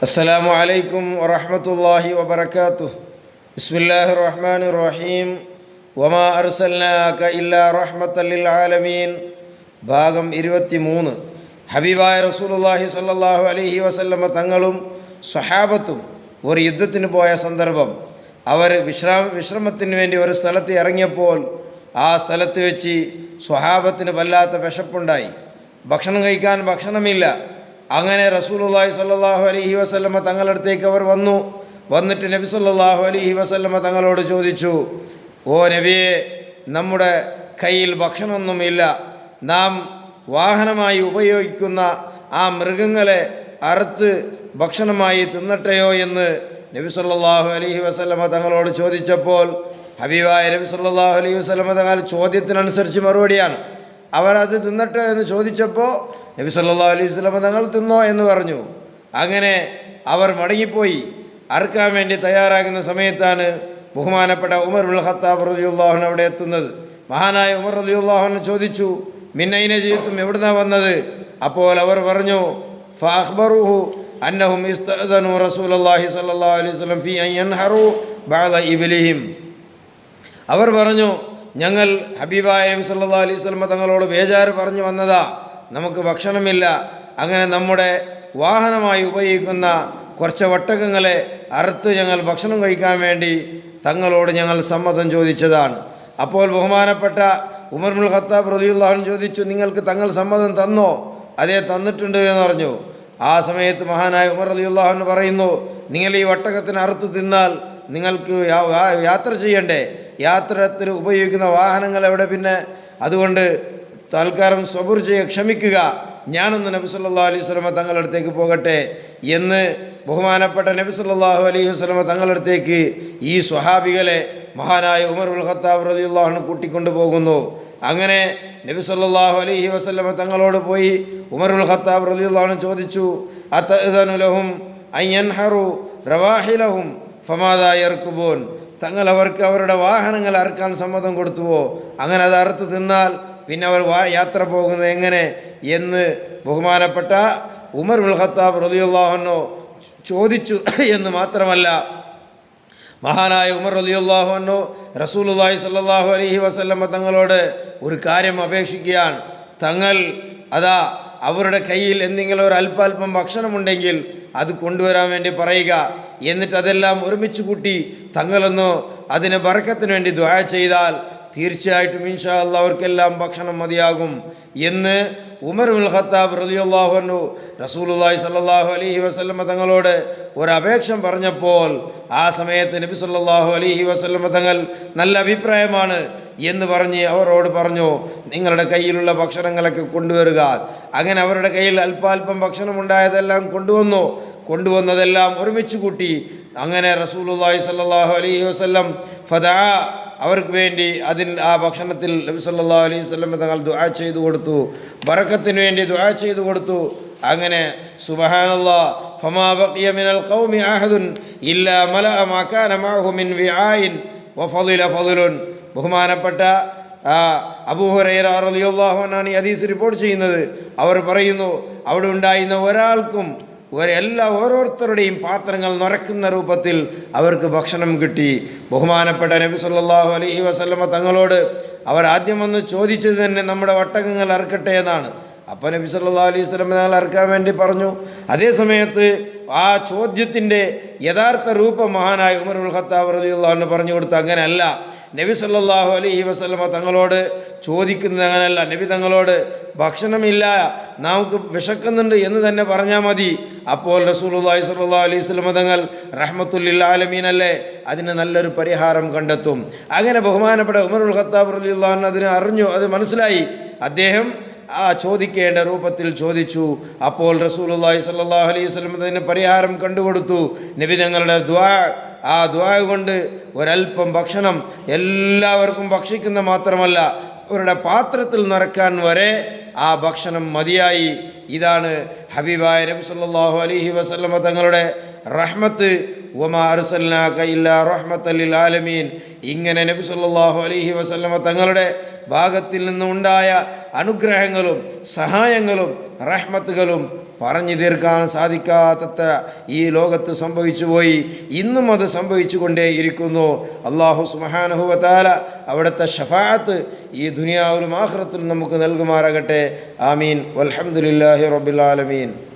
അസ്സലാമു അലൈക്കും വറഹ്മത്തുള്ളാഹി വബറകാതുഹു. ബിസ്മില്ലാഹിർ റഹ്മാനിർ റഹീം. വമാ അർസൽനാക ഇല്ലാ റഹ്മത്തൽ ലിൽ ആലമീൻ. ഭാഗം 23. ഹബീബായ റസൂലുള്ളാഹി സ്വല്ലല്ലാഹു അലൈഹി വസല്ലമ തങ്ങളും സ്വഹാബത്തും ഒരു യുദ്ധത്തിന് പോയ സന്ദർഭം. അവർ വിശ്രമത്തിന് വേണ്ടി ഒരു സ്ഥലത്ത് ഇറങ്ങിയപ്പോൾ ആ സ്ഥലത്ത് വെച്ച് സ്വഹാബത്തിന് വല്ലാത്ത വിശപ്പുണ്ടായി. ഭക്ഷണം കഴിക്കാൻ ഭക്ഷണമില്ല. അങ്ങനെ റസൂലുള്ളാഹി സ്വല്ലല്ലാഹു അലൈഹി വസല്ലമ തങ്ങളുടെ അടുത്തേക്ക് അവർ വന്നിട്ട് നബി സ്വല്ലല്ലാഹു അലൈഹി വസല്ലമ തങ്ങളോട് ചോദിച്ചു, ഓ നബിയെ, നമ്മുടെ കയ്യിൽ ഭക്ഷണമൊന്നുമില്ല, നാം വാഹനമായി ഉപയോഗിക്കുന്ന ആ മൃഗങ്ങളെ അറുത്ത് ഭക്ഷണമായി തിന്നട്ടെയോ എന്ന് നബി സല്ലല്ലാഹു അലൈഹി വസല്ലമ തങ്ങളോട് ചോദിച്ചപ്പോൾ ഹബീബായ നബി സല്ലല്ലാഹു അലൈഹി വസല്ലമ തങ്ങൾ ചോദ്യത്തിനനുസരിച്ച് മറുപടിയാണ്. അവരത് തിന്നട്ടെ എന്ന് ചോദിച്ചപ്പോൾ നബി സല്ലല്ലാഹു അലൈഹി വസല്ലമ തങ്ങൾ തിന്നോ എന്ന് പറഞ്ഞു. അങ്ങനെ അവർ മടങ്ങിപ്പോയി. അറുക്കാൻ വേണ്ടി തയ്യാറാകുന്ന സമയത്താണ് ബഹുമാനപ്പെട്ട ഉമർ ഇബ്നുൽ ഖത്താബ് റളിയല്ലാഹു അൻഹു അവിടെ എത്തുന്നത്. മഹാനായ ഉമർ റളിയല്ലാഹു അൻഹു ചോദിച്ചു, മിന്നൈന ജീത്തും, എവിടുന്നാ വന്നത്? അപ്പോൾ അവർ പറഞ്ഞു, ഫഅഖ്ബറുഹു അന്നഹും ഇസ്തഅദനു റസൂലുള്ളാഹി സ്വല്ലല്ലാഹു അലൈഹി വസല്ലം ഫീ അൻ യൻഹറു ബഅദ ഇബ്ലിഹിം. അവർ പറഞ്ഞു, ഞങ്ങൾ ഹബീബായ നബി സല്ലല്ലാഹു അലൈഹി വസല്ലം തങ്ങളോട് ബേജാറ് പറഞ്ഞു വന്നതാ, നമുക്ക് ഭക്ഷണമില്ല. അങ്ങനെ നമ്മുടെ വാഹനമായി ഉപയോഗിക്കുന്ന കുറച്ച് ഒട്ടകങ്ങളെ അറുത്ത് ഞങ്ങൾ ഭക്ഷണം കഴിക്കാൻ വേണ്ടി തങ്ങളോട് ഞങ്ങൾ സമ്മതം ചോദിച്ചതാണ്. അപ്പോൾ ബഹുമാനപ്പെട്ട ഉമർ ഇബ്നുൽ ഖത്താബ് റളിയല്ലാഹു അൻഹു ചോദിച്ചു, നിങ്ങൾക്ക് തങ്ങൾ സമ്മതം തന്നോ? അതേ, തന്നിട്ടുണ്ട് എന്ന് പറഞ്ഞു. ആ സമയത്ത് മഹാനായ ഉമർ റളിയല്ലാഹു അൻഹു പറയുന്നു, നിങ്ങൾ ഈ ഒട്ടകത്തിന് അറുത്ത് തിന്നാൽ നിങ്ങൾക്ക് യാത്ര ചെയ്യണ്ടേ? യാത്രത്തിന് ഉപയോഗിക്കുന്ന വാഹനങ്ങൾ എവിടെ പിന്നെ? അതുകൊണ്ട് തൽക്കാലം സബൂർ ചെയ്യുക, ക്ഷമിക്കുക, ഞാനൊന്ന് നബി സല്ലല്ലാഹു അലൈഹി വസല്ലമ തങ്ങളുടെ അടുത്തേക്ക് പോകട്ടെ എന്ന് ബഹുമാനപ്പെട്ട നബി സല്ലല്ലാഹു അലൈഹി വസല്ലമ തങ്ങളുടെ അടുത്തേക്ക് ഈ സ്വഹാബികളെ മഹാനായ ഉമർ ഇബ്നുൽ ഖത്താബ് റളിയല്ലാഹു അൻഹു കൂട്ടിക്കൊണ്ടു പോകുന്നു. അങ്ങനെ നബി സല്ലല്ലാഹു അലൈഹി വസല്ലമ തങ്ങളോട് പോയി ഉമർ ഇബ്നുൽ ഖത്താബ് റളിയല്ലാഹു അൻഹു ചോദിച്ചു, അതഅദനു ലഹും അൻ യൻഹറു റവാഹിലഹും ഫമാദാ യർകുബൂൻ. തങ്ങൾ അവർക്ക് അവരുടെ വാഹനങ്ങൾ അറുക്കാൻ സമ്മതം കൊടുത്തുവോ? അങ്ങനെ അത് അറുത്ത് തിന്നാൽ പിന്നെ അവർ യാത്ര പോകുന്നത് എങ്ങനെ എന്ന് ബഹുമാനപ്പെട്ട ഉമർ ഇബ്നുൽ ഖത്താബ് റളിയല്ലാഹു അൻഹു ചോദിച്ചു. എന്ന് മാത്രമല്ല, മഹാനായ ഉമർ റളിയല്ലാഹു അൻഹു റസൂലുള്ളാഹി സ്വല്ലല്ലാഹു അലൈഹി വസല്ലമ തങ്ങളോട് ഒരു കാര്യം അപേക്ഷിക്കുകയാണ്. തങ്ങൾ അവരുടെ കയ്യിൽ എന്തെങ്കിലും ഒരു അല്പാൽപ്പം ഭക്ഷണമുണ്ടെങ്കിൽ അത് കൊണ്ടുവരാൻ വേണ്ടി പറയുക. എന്നിട്ട് അതെല്ലാം ഒരുമിച്ച് കൂട്ടി തങ്ങളൊന്ന് അതിന് ബറക്കത്തിന് വേണ്ടി ദുആ ചെയ്താൽ തീർച്ചയായിട്ടും ഇൻഷാ അല്ലാഹ് അവർക്കെല്ലാം ഭക്ഷണം മതിയാകും എന്ന് ഉമർ ഇബ്നുൽ ഖത്താബ് റളിയല്ലാഹു അൻഹു റസൂലുള്ളാഹി സ്വല്ലല്ലാഹു അലൈഹി വസല്ലമ തങ്ങളോട് ഒരു അപേക്ഷ പറഞ്ഞപ്പോൾ ആ സമയത്ത് നബി സല്ലല്ലാഹു അലൈഹി വസല്ലമ തങ്ങൾ നല്ല അഭിപ്രായമാണ് എന്ന് പറഞ്ഞ് അവരോട് പറഞ്ഞു, നിങ്ങളുടെ കയ്യിലുള്ള ഭക്ഷണങ്ങളൊക്കെ കൊണ്ടുവരിക. അങ്ങനെ അവരുടെ കയ്യിൽ അല്പാൽപ്പം ഭക്ഷണം ഉണ്ടായതെല്ലാം കൊണ്ടുവന്നതെല്ലാം ഒരുമിച്ച് കൂട്ടി. അങ്ങനെ റസൂലുള്ളാഹി സ്വല്ലല്ലാഹു അലൈഹി വസല്ലം അവർക്ക് വേണ്ടി ആ ഭക്ഷണത്തിൽ നബി സല്ലല്ലാഹു അലൈഹി വസല്ലം തങ്ങൾ ദുആ ചെയ്തു കൊടുത്തു, ബറക്കത്തിന് വേണ്ടി ദുആ ചെയ്തു കൊടുത്തു. അങ്ങനെ സുബ്ഹാനല്ലാഹ്, ഫമാ ബഖിയ മിനൽ ഖൗമി അഹദുൻ ഇല്ലാ മലഅ മാ കാന മഅഹു മിൻ വിആയിൻ വഫളില ഫളലുൻ. ബഹുമാനപ്പെട്ട അബൂ ഹുറൈറ റളിയല്ലാഹു അൻഹു ഈ ഹദീസ് റിപ്പോർട്ട് ചെയ്യുന്നത്. അവർ പറയുന്നു, അവിടെ ഉണ്ടായിരുന്ന ഒരാൾക്കും ഓരോരുത്തരുടെയും പാത്രങ്ങൾ നിറയ്ക്കുന്ന രൂപത്തിൽ അവർക്ക് ഭക്ഷണം കിട്ടി. ബഹുമാനപ്പെട്ട നബി സല്ലല്ലാഹു അലൈഹി വസല്ലമ തങ്ങളോട് അവർ ആദ്യം വന്ന് ചോദിച്ചത് തന്നെ നമ്മുടെ ഒട്ടകങ്ങൾ അറുക്കട്ടെ എന്നാണ്. അപ്പോൾ നബി സല്ലല്ലാഹു അലൈഹി വസല്ലമ തങ്ങൾ അറുക്കാൻ വേണ്ടി പറഞ്ഞു. അതേ സമയത്ത് ആ ചോദ്യത്തിൻ്റെ യഥാർത്ഥ രൂപം മഹാനായ ഉമർ ഇബ്നുൽ ഖത്താബ് റളിയല്ലാഹു അൻഹു പറഞ്ഞു കൊടുത്തു. അങ്ങനെയല്ല, നബി സല്ലല്ലാഹു അലൈഹി വസല്ലമ തങ്ങളോട് ചോദിക്കുന്നത് അങ്ങനെയല്ല. നബി തങ്ങളോട് ഭക്ഷണമില്ല, നമുക്ക് വിശക്കുന്നുണ്ട് എന്ന് തന്നെ പറഞ്ഞാൽ മതി. അപ്പോൾ റസൂലുള്ളാഹി സ്വല്ലല്ലാഹു അലൈഹി വസല്ലമ തങ്ങൾ റഹ്മത്തുൽ ലിൽ ആലമീൻ അല്ലേ, അതിന് നല്ലൊരു പരിഹാരം കണ്ടെത്തും. അങ്ങനെ ബഹുമാനപ്പെട്ട ഉമർ ഇബ്നുൽ ഖത്താബ് റളിയല്ലാഹു അൻഹു അതിനെ അറിഞ്ഞു, അത് മനസ്സിലായി. അദ്ദേഹം ചോദിക്കേണ്ട രൂപത്തിൽ ചോദിച്ചു. അപ്പോൾ റസൂലുള്ളാഹി സ്വല്ലല്ലാഹു അലൈഹി വസല്ലം അതിന് പരിഹാരം കണ്ടുകൊടുത്തു. നബി തങ്ങളുടെ ദുആ കൊണ്ട് ഒരൽപ്പം ഭക്ഷണം എല്ലാവർക്കും ഭക്ഷിക്കുന്ന മാത്രമല്ല അവരുടെ പാത്രത്തിൽ നിറക്കാൻ വരെ ആ ഭക്ഷണം മതിയായി. ഇതാണ് ഹബീബായ നബി സല്ലല്ലാഹു അലൈഹി വസല്ലമ തങ്ങളുടെ റഹ്മത്ത്. വമാ അർസൽനാക ഇല്ലാ റഹ്മത്തൽ ലിൽ ആലമീൻ. ഇങ്ങനെ നബി സല്ലല്ലാഹു അലൈഹി വസല്ലമ തങ്ങളുടെ ഭാഗത്തിൽ നിന്നുണ്ടായ അനുഗ്രഹങ്ങളും സഹായങ്ങളും റഹ്മത്തുകളും പറഞ്ഞു തീർക്കാൻ സാധിക്കാത്തത്ര ഈ ലോകത്ത് സംഭവിച്ചു പോയി. ഇന്നും അത് സംഭവിച്ചു കൊണ്ടേയിരിക്കുന്നു. അല്ലാഹു സുബ്ഹാനഹു വ തആല അവിടുത്തെ ഷഫാഅത്ത് ഈ ദുനിയാവിലും ആഖിറത്തിലും നമുക്ക് നൽകുമാറാകട്ടെ. ആമീൻ. വൽഹംദുലില്ലാഹി റബ്ബിൽ ആലമീൻ.